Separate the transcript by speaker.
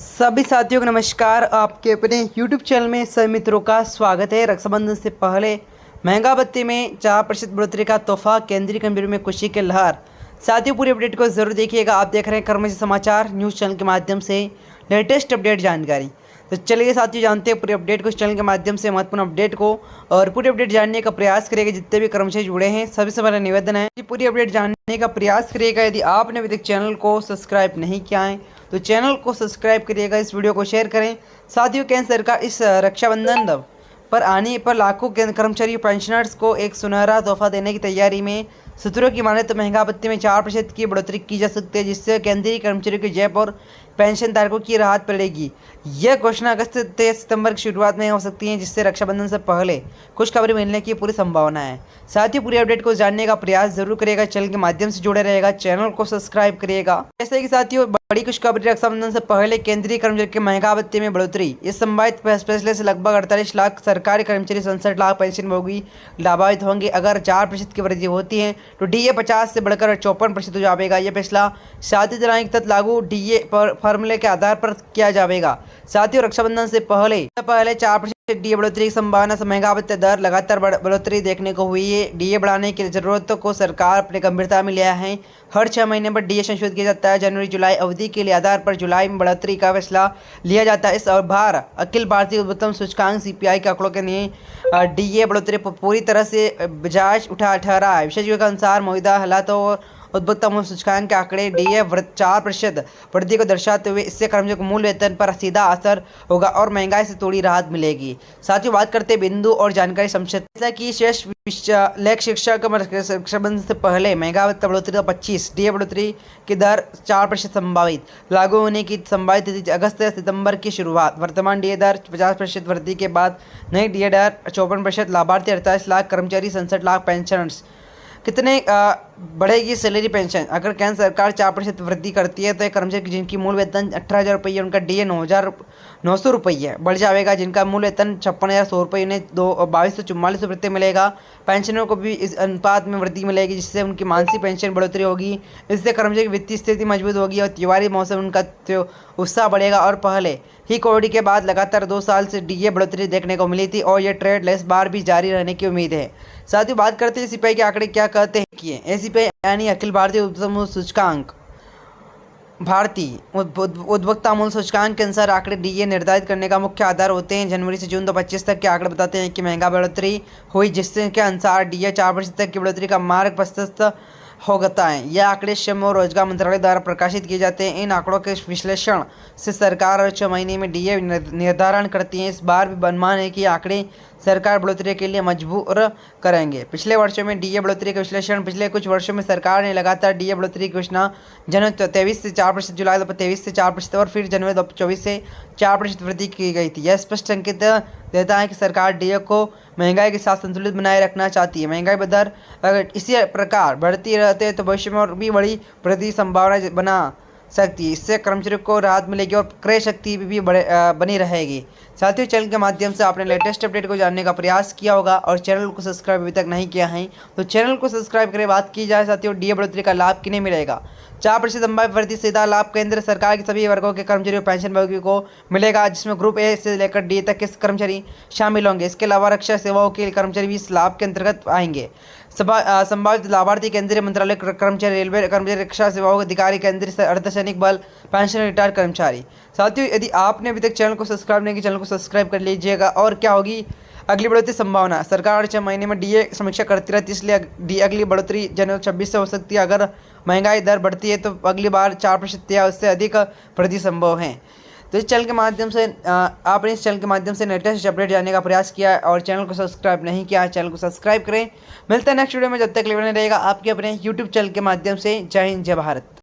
Speaker 1: सभी साथियों को नमस्कार। आपके अपने YouTube चैनल में सभी मित्रों का स्वागत है। रक्षाबंधन से पहले महंगा भत्ते में 4% बढ़ोतरी का तोहफा, केंद्रीय कैबिनेट में खुशी के लहर। साथियों, पूरी अपडेट को जरूर देखिएगा। आप देख रहे हैं कर्मजी समाचार न्यूज़ चैनल के माध्यम से लेटेस्ट अपडेट जानकारी। तो चलिए साथियों, जानते हैं पूरे अपडेट को इस चैनल के माध्यम से, महत्वपूर्ण अपडेट को, और पूरी अपडेट जानने का प्रयास करिएगा। जितने भी कर्मचारी जुड़े हैं सभी से मेरा निवेदन है कि पूरी अपडेट जानने का प्रयास करिएगा। यदि आपने अभी तक चैनल को सब्सक्राइब नहीं किया है तो चैनल को सब्सक्राइब करिएगा, इस वीडियो को शेयर करें। साथियों, केंद्र सरकार इस रक्षाबंधन पर आने पर लाखों कर्मचारी पेंशनर्स को एक सुनहरा तोहफा देने की तैयारी में। सूत्रों की माने तो महंगा भत्ते में 4% की बढ़ोतरी की जा सकती है, जिससे केंद्रीय कर्मचारियों की जेब और पेंशन धारकों की राहत पड़ेगी। यह घोषणा अगस्त से सितंबर की शुरुआत में हो सकती है, जिससे रक्षाबंधन से पहले खुशखबरी मिलने की पूरी संभावना है। साथ ही पूरी अपडेट को जानने का प्रयास जरूर करिएगा, चैनल के माध्यम से जुड़े रहेगा, चैनल को सब्सक्राइब करिएगा। जैसे कि साथियों, बड़ी खुशखबरी, रक्षाबंधन से पहले केंद्रीय कर्मचारी के महंगा भत्ते में बढ़ोतरी। इस संभावित फैसले से लगभग 48 लाख सरकारी कर्मचारी, 67 लाख पेंशनभोगी लाभान्वित होंगे। अगर 4% की वृद्धि होती है तो डीए 50 से बढ़कर 54% हो जाएगा। यह फैसला शादी दिलाने के तहत लागू डीए पर फॉर्मूले के आधार पर किया जाएगा। साथियों, रक्षाबंधन से पहले 4% डीए बढ़ोतरी की संभावना से महंगा भत्ते दर लगातार बढ़ोतरी देखने को हुई है। डीए बढ़ाने की जरूरतों को सरकार अपने गंभीरता में लिया है। हर 6 महीने पर डीए संशोधित किया जाता है। जनवरी जुलाई अवधि के लिए आधार पर जुलाई में बढ़ोतरी का फैसला लिया जाता है। इस बार अखिल भारतीय उद्यम सूचकांक सीपीआई के आंकड़ों के लिए डीए बढ़ोतरी पूरी तरह से बजाज उठा रहा है। विशेषज्ञों के अनुसार मौजूदा हालातों और उपभोक्ता मूल्य सूचकांक के आंकड़े डीए 4% वृद्धि को दर्शाते हुए इससे कर्मचारियों को मूल वेतन पर सीधा असर होगा और महंगाई से थोड़ी राहत मिलेगी। साथ ही बात करते हैं बिंदु और जानकारी संक्षिप्त। जैसा कि शेष लेख शिक्षक रक्षाबंधन से पहले महंगा भत्ता बढ़ोतरी का 25 डीए बढ़ोतरी की दर 4% संभावित लागू होने की संभावित तिथि अगस्त से सितंबर की शुरुआत। वर्तमान डीए दर 50% वृद्धि के बाद नई डीए दर 54%। लाभार्थी 48 लाख कर्मचारी, 67 लाख पेंशनर्स। कितने बढ़ेगी सैलरी पेंशन? अगर केंद्र सरकार 4% वृद्धि करती है तो एक कर्मचारी जिनकी मूल वेतन 18,000 रुपये, उनका डीए 9,900 रुपये बढ़ जाएगा। जिनका मूल वेतन 56,100 रुपये, उन्हें 2244 रुपये मिलेगा। पेंशनरों को भी इस अनुपात में वृद्धि मिलेगी, जिससे उनकी मासिक पेंशन बढ़ोतरी होगी। इससे कर्मचारी की वित्तीय स्थिति मजबूत होगी और त्योहारी मौसम उनका उत्साह बढ़ेगा। और पहले ही कोविड के बाद लगातार 2 साल से डीए बढ़ोतरी देखने को मिली थी और यह ट्रेंड इस बार भी जारी रहने की उम्मीद है। साथ ही बात करते हैं सीपीआई के आंकड़े क्या कहते हैं कि एसीपीआई यानी अखिल भारतीय उपभोक्ता सूचकांक, भारतीय उपभोक्ता मूल्य सूचकांक के अनुसार आंकड़े डीए निर्धारित करने का मुख्य आधार होते हैं। जनवरी से जून 2025 तक के आंकड़े बताते हैं कि महंगा बढ़ोतरी हुई, जिसके अनुसार डीए 4% तक की बढ़ोतरी का मार्ग प्रशस्त हो गया है। यह आंकड़े श्रम और रोजगार मंत्रालय द्वारा प्रकाशित किए जाते हैं। इन आंकड़ों के विश्लेषण से सरकार 6 महीने में डीए निर्धारण करती है। इस बार भी अनुमान है कि आंकड़े सरकार बढ़ोतरी के लिए मजबूर करेंगे। पिछले वर्षों में डीए बढ़ोतरी का विश्लेषण। पिछले कुछ वर्षों में सरकार ने लगातार डीए बढ़ोतरी की घोषणा जनवरी 23 से 4%, जुलाई 2023 से 4% और फिर जनवरी 2024 से 4% वृद्धि की गई थी। यह स्पष्ट संकेत देता है कि सरकार डीए को महंगाई के साथ संतुलित बनाए रखना चाहती है। महंगाई दर अगर इसी प्रकार बढ़ती रहती है तो भविष्य में और भी बड़ी वृद्धि संभावना बना सकती है। इससे कर्मचारियों को राहत मिलेगी और क्रय शक्ति भी बनी रहेगी। साथियों, चैनल के माध्यम से आपने लेटेस्ट अपडेट को जानने का प्रयास किया होगा और चैनल को सब्सक्राइब अभी तक नहीं किया है तो चैनल को सब्सक्राइब करें। बात की जाए साथियों, डीए बढ़ोतरी का लाभ किन्हें मिलेगा? 4% संभावित वृद्धि सीधा लाभ केंद्र सरकार के सभी वर्गों के कर्मचारियों पेंशनभोगियों को मिलेगा, जिसमें ग्रुप ए से लेकर डी तक के कर्मचारी शामिल होंगे। इसके अलावा रक्षा सेवाओं के कर्मचारी भी इस लाभ के अंतर्गत आएंगे। संभावित लाभार्थी केंद्रीय मंत्रालय कर्मचारी, रेलवे कर्मचारी, रक्षा सेवाओं के अधिकारी, केंद्रीय अर्धसैनिक बल, पेंशन रिटायर्ड कर्मचारी। साथियों, यदि आपने अभी तक चैनल को सब्सक्राइब नहीं किया, चैनल को सब्सक्राइब कर लीजिएगा। और क्या होगी अगली बढ़ोतरी संभावना? सरकार 6 महीने में डीए समीक्षा करती रहती है, इसलिए डीए अगली बढ़ोतरी जनवरी 26 से हो सकती है। अगर महंगाई दर बढ़ती है तो अगली बार 4% या उससे अधिक वृद्धि संभव है। तो इस चैनल के माध्यम से आपने इस चैनल के माध्यम से लेटेस्ट अपडेट जानने का प्रयास किया और चैनल को सब्सक्राइब नहीं किया, चैनल को सब्सक्राइब करें। मिलते हैं नेक्स्ट वीडियो में, जब तक लेवल नहीं रहेगा आपके अपने यूट्यूब चैनल के माध्यम से। जय हिंद, जय भारत।